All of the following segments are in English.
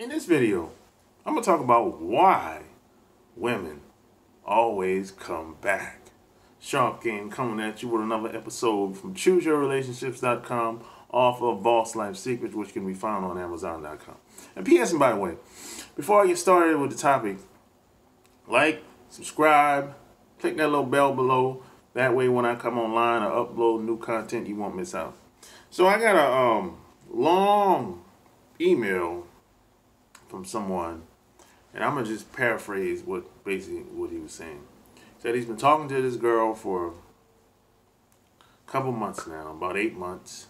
In this video, I'm going to talk about why women always come back. Sharp Game coming at you with another episode from ChooseYourRelationships.com off of Boss Life Secrets, which can be found on Amazon.com. And P.S. and by the way, before I get started with the topic, like, subscribe, click that little bell below. That way when I come online or upload new content, you won't miss out. So I got a long email from someone, and I'm gonna just paraphrase what he was saying. He said he's been talking to this girl for a couple months now, about 8 months,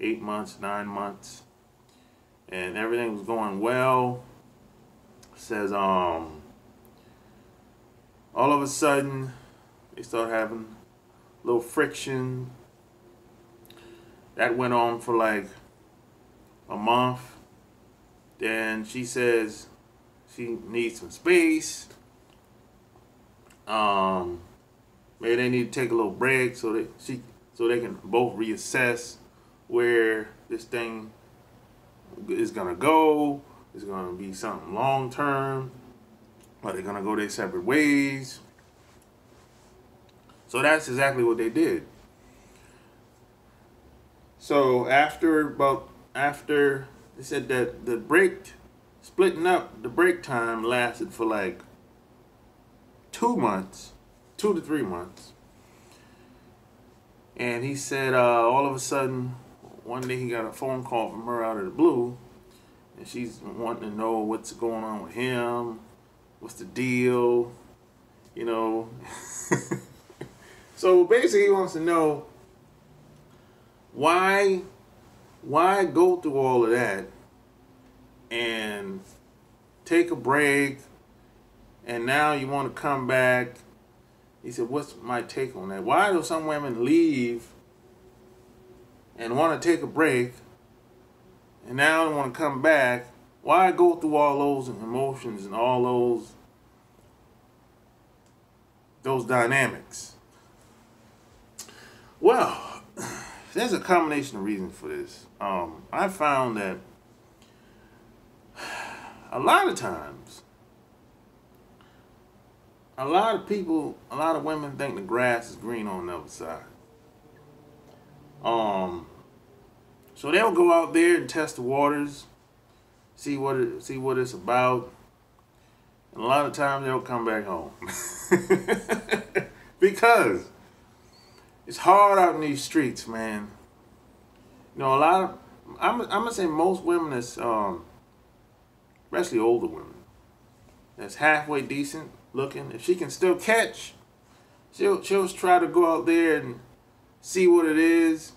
9 months, and everything was going well. Says all of a sudden they start having a little friction. That went on for like a month. Then she says she needs some space. Maybe they need to take a little break so they can both reassess where this thing is gonna go. Is it gonna be something long term? Are they gonna go their separate ways? So that's exactly what they did. So after they said that the splitting up the break time lasted for like 2 months, 2 to 3 months. And he said all of a sudden, one day he got a phone call from her out of the blue, and she's wanting to know what's going on with him, what's the deal, you know. So basically he wants to know why go through all of that and take a break, and now you want to come back. He said, what's my take on that? Why do some women leave and want to take a break, and now they want to come back? Why go through all those emotions and all those dynamics? Well, there's a combination of reasons for this. I found that a lot of times, a lot of women think the grass is green on the other side. So they'll go out there and test the waters, see what it's about, and a lot of times they'll come back home because it's hard out in these streets, man. You know, I'm gonna say most women that's especially older women that's halfway decent looking, if she can still catch, she'll try to go out there and see what it is,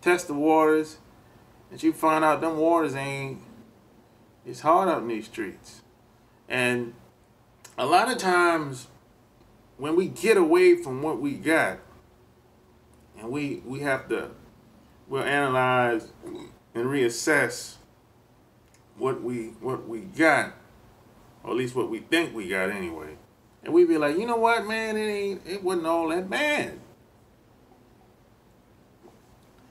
test the waters, and she find out them waters it's hard out in these streets. And a lot of times when we get away from what we got, and we'll analyze and reassess what we got, or at least what we think we got anyway. And we be like, you know what, man, it wasn't all that bad.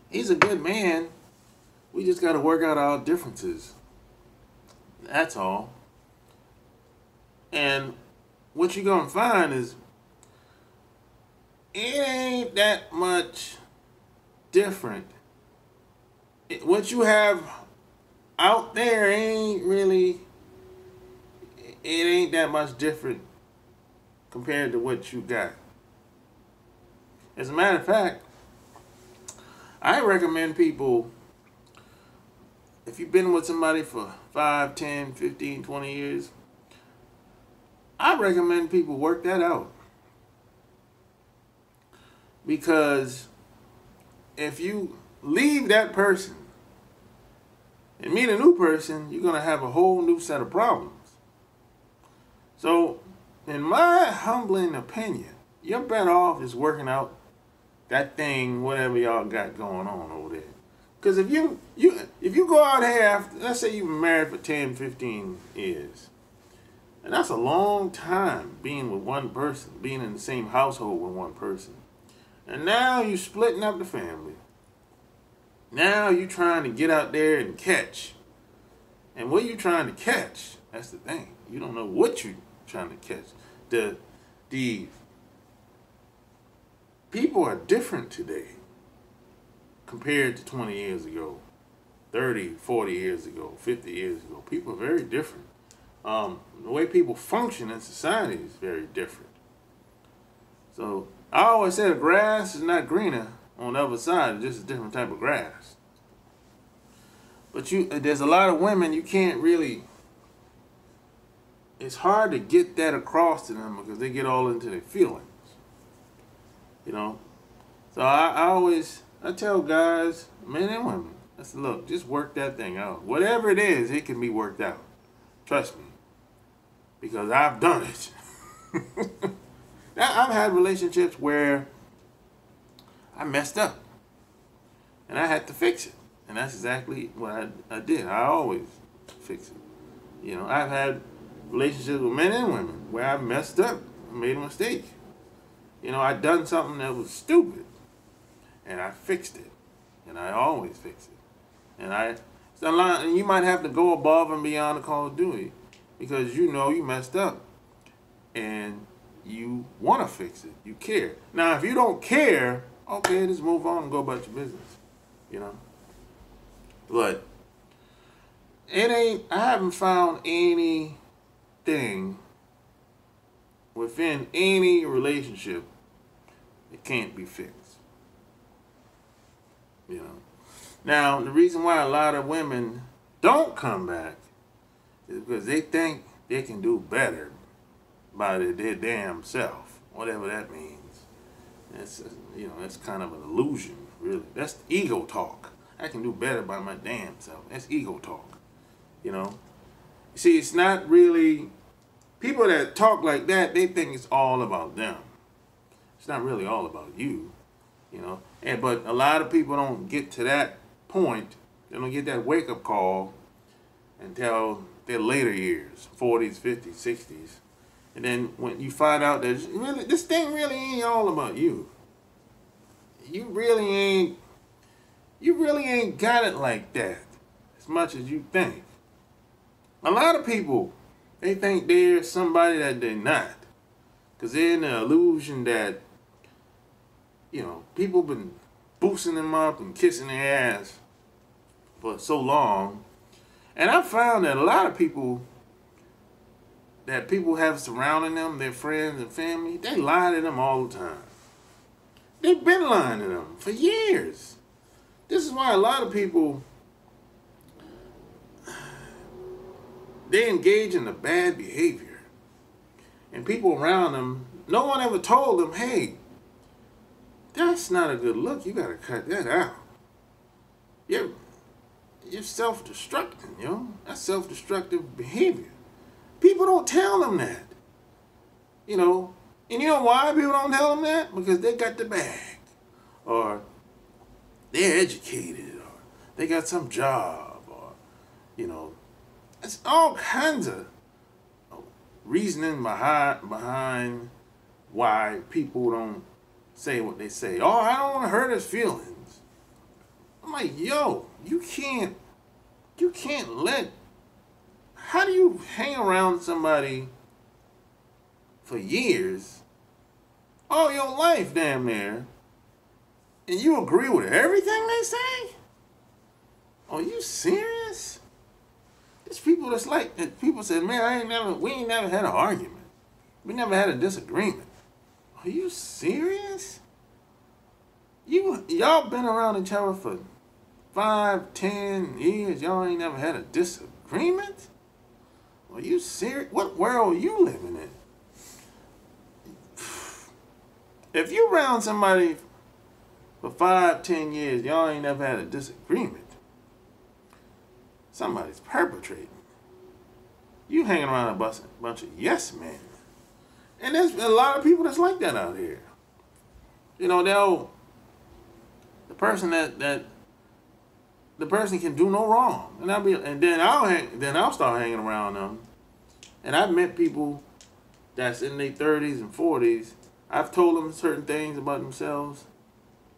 He's a good man. We just got to work out our differences. That's all. And what you're going to find is it ain't that much different. What you have out there it ain't that much different compared to what you got. As a matter of fact, I recommend people, if you've been with somebody for 5, 10, 15, 20 years, I recommend people work that out. Because if you leave that person and meet a new person, you're going to have a whole new set of problems. So, in my humbling opinion, you're better off just working out that thing, whatever y'all got going on over there. Because if you go out here after, let's say you've been married for 10, 15 years, and that's a long time being with one person, being in the same household with one person. And now you're splitting up the family. Now you're trying to get out there and catch. And what are you trying to catch? That's the thing. You don't know what you're trying to catch. The people are different today compared to 20 years ago, 30, 40 years ago, 50 years ago. People are very different. The way people function in society is very different. So I always say the grass is not greener on the other side. It's just a different type of grass. But there's a lot of women you can't really. It's hard to get that across to them because they get all into their feelings. You know. So I tell guys, men and women, I said, look, just work that thing out. Whatever it is, it can be worked out. Trust me. Because I've done it. Now, I've had relationships where I messed up. And I had to fix it. And that's exactly what I did. I always fix it. You know, I've had relationships with men and women where I messed up, made a mistake. You know, I done something that was stupid. And I fixed it. And I always fix it. And you might have to go above and beyond the Call of Duty because you know you messed up. And you want to fix it. You care. Now, if you don't care, okay, just move on and go about your business. You know? But I haven't found anything within any relationship that can't be fixed. You know? Now, the reason why a lot of women don't come back is because they think they can do better by their damn self, whatever that means. That's kind of an illusion, really. That's ego talk. I can do better by my damn self. That's ego talk, you know. You see, it's not really, people that talk like that, they think it's all about them. It's not really all about you, you know. But a lot of people don't get to that point. They don't get that wake-up call until their later years, 40s, 50s, 60s. And then when you find out that this thing really ain't all about you. You really ain't got it like that as much as you think. A lot of people, they think they're somebody that they're not. Because they're in the illusion that, you know, people been boosting them up and kissing their ass for so long. And I found that a lot of people that people have surrounding them, their friends and family, they lie to them all the time. They've been lying to them for years. This is why a lot of people, they engage in the bad behavior. And people around them, no one ever told them, hey, that's not a good look. You got to cut that out. You're self-destructing, yo. That's self-destructive behavior. People don't tell them that. You know, and you know why people don't tell them that? Because they got the bag. Or they're educated. Or they got some job. Or, you know, it's all kinds of reasoning behind why people don't say what they say. Oh, I don't want to hurt his feelings. I'm like, yo, you can't let, how do you hang around somebody for years, all your life damn near, and you agree with everything they say? Are you serious? There's people that's like, and people say, man, we ain't never had an argument. We never had a disagreement. Are you serious? Y'all been around each other for 5, 10 years. Y'all ain't never had a disagreement? Are you serious? What world are you living in? If you around somebody for 5, 10 years, y'all ain't never had a disagreement, somebody's perpetrating. You hanging around a bunch of yes men. And there's a lot of people that's like that out here. You know, the person the person can do no wrong. And then I'll start hanging around them. And I've met people that's in their 30s and 40s. I've told them certain things about themselves,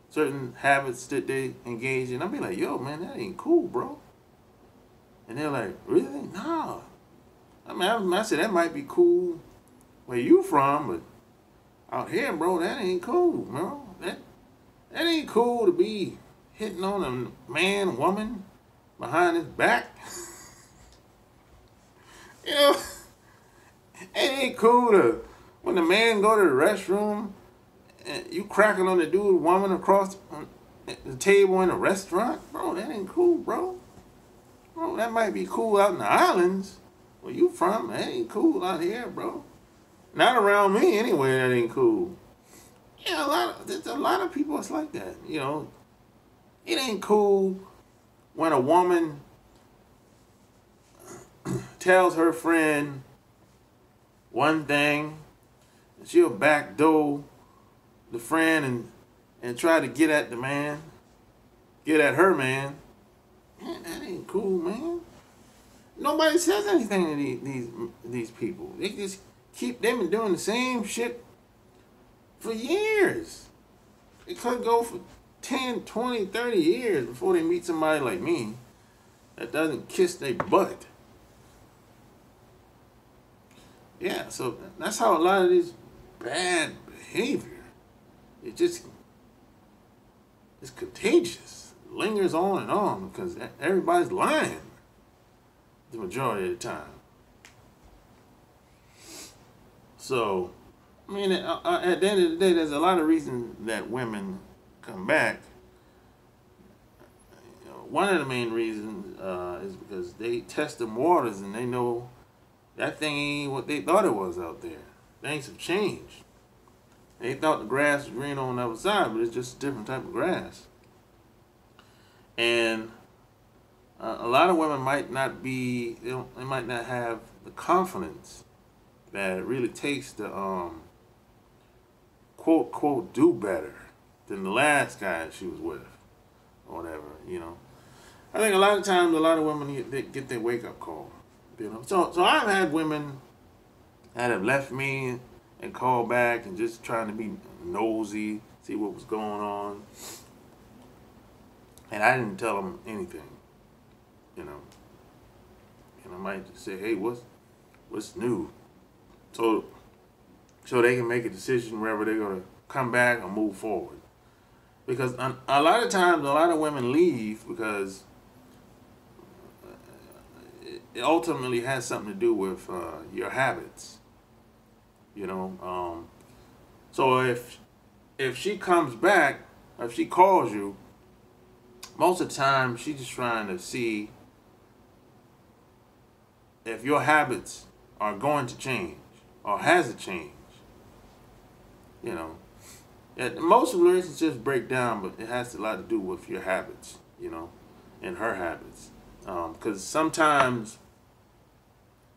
certain habits that they engage in. I'll be like, yo, man, that ain't cool, bro. And they're like, really? No. I mean, I said, that might be cool where you from, but out here, bro, that ain't cool, bro. That ain't cool to be hitting on a man, woman behind his back. You know, it ain't cool to, when the man go to the restroom, and you cracking on the dude, woman across the table in a restaurant. Bro, that ain't cool, bro. Bro, that might be cool out in the islands. Where you from? That ain't cool out here, bro. Not around me anyway, that ain't cool. Yeah, there's a lot of people it's like that, you know. It ain't cool when a woman tells her friend one thing, and she'll backdoor the friend and try to get at the man, get at her man. Man, that ain't cool, man. Nobody says anything to these people. They just they've been doing the same shit for years. It could go for 10, 20, 30 years before they meet somebody like me that doesn't kiss their butt. Yeah, so that's how a lot of this bad behavior, it's contagious. It lingers on because everybody's lying the majority of the time. So, I mean, at the end of the day, there's a lot of reasons that women come back. You know, one of the main reasons is because they test the waters and they know that thing ain't what they thought it was out there. Things have changed. They thought the grass was green on the other side, but it's just a different type of grass. And a lot of women might not be, they might not have the confidence that it really takes to quote do better than the last guy she was with or whatever, you know. I think a lot of times a lot of women get their wake up call, you know. So I've had women that have left me and called back and just trying to be nosy, see what was going on, and I didn't tell them anything, you know. And I might just say, hey, what's new? So they can make a decision whether they're going to come back or move forward. Because a lot of times, a lot of women leave because it ultimately has something to do with your habits. You know, so if she comes back, if she calls you, most of the time she's just trying to see if your habits are going to change or has it changed. You know, most relationships break down, but it has a lot to do with your habits, you know, and her habits. Because sometimes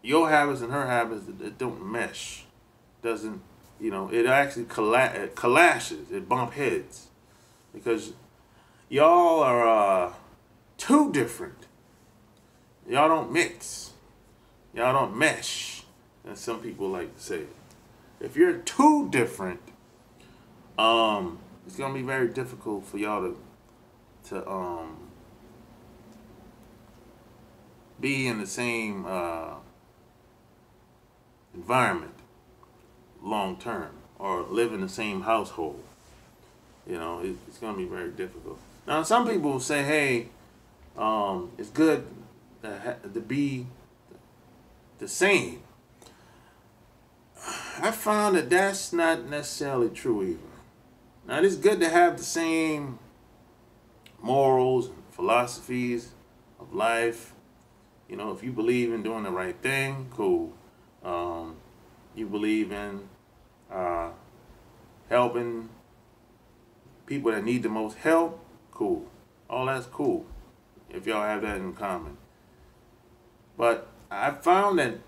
your habits and her habits, it don't mesh. Doesn't, you know, it actually clashes, it bump heads. Because y'all are too different. Y'all don't mix. Y'all don't mesh, as some people like to say. If you're too different, it's gonna be very difficult for y'all to be in the same environment long term or live in the same household. You know, it's gonna be very difficult. Now, some people will say, "Hey, it's good to be the same." I found that that's not necessarily true either. Now, it's good to have the same morals and philosophies of life. You know, if you believe in doing the right thing, cool. You believe in helping people that need the most help, cool. All that's cool if y'all have that in common. But I found that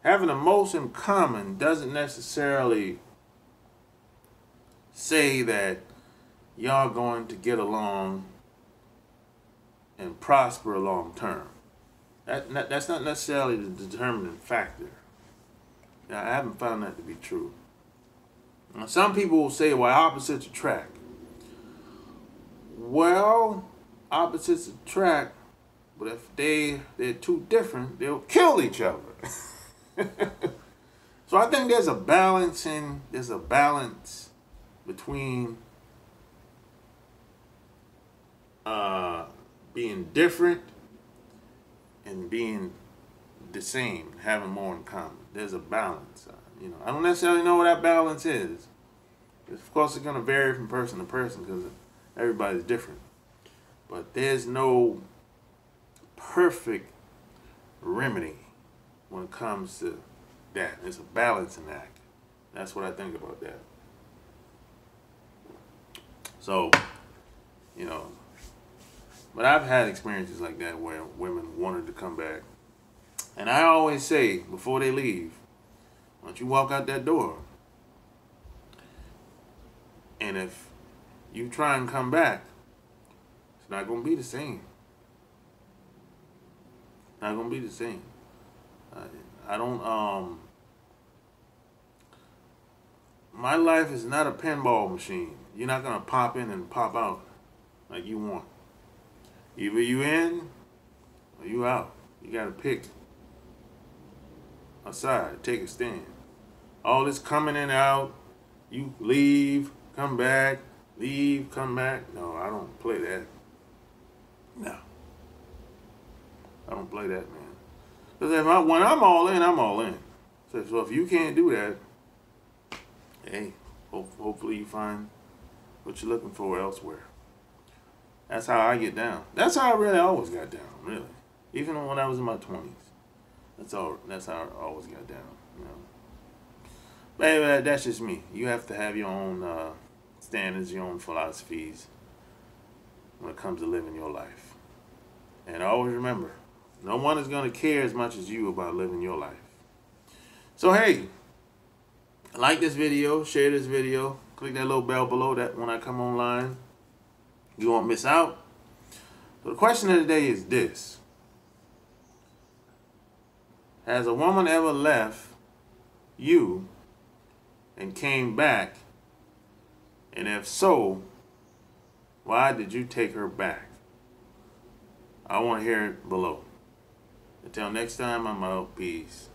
having the most in common doesn't necessarily say that y'all going to get along and prosper long term. That's not necessarily the determining factor. Now, I haven't found that to be true. Now, some people will say, well, opposites attract. Well, opposites attract, but if they're too different, they'll kill each other. So I think there's a balance between being different and being the same, having more in common. There's a balance. I don't necessarily know what that balance is. Of course, it's going to vary from person to person because everybody's different. But there's no perfect remedy when it comes to that. It's a balancing act. That's what I think about that. So, but I've had experiences like that where women wanted to come back. And I always say, before they leave, once you walk out that door, and if you try and come back, it's not going to be the same. Not going to be the same. I don't, my life is not a pinball machine. You're not going to pop in and pop out like you want. Either you in or you out. You got to pick a side, take a stand. All this coming in and out, you leave, come back, leave, come back. No, I don't play that. No. I don't play that, man. Because when I'm all in, I'm all in. So if you can't do that, hey, hopefully you find what you're looking for elsewhere. That's how I get down. That's how I really always got down, really. Even when I was in my 20s. That's how I always got down, But that's just me. You have to have your own standards, your own philosophies when it comes to living your life. And always remember, no one is going to care as much as you about living your life. So, hey, like this video, share this video, click that little bell below that when I come online. You won't miss out. So the question of the day is this. Has a woman ever left you and came back? And if so, why did you take her back? I want to hear it below. Until next time, I'm out. Peace.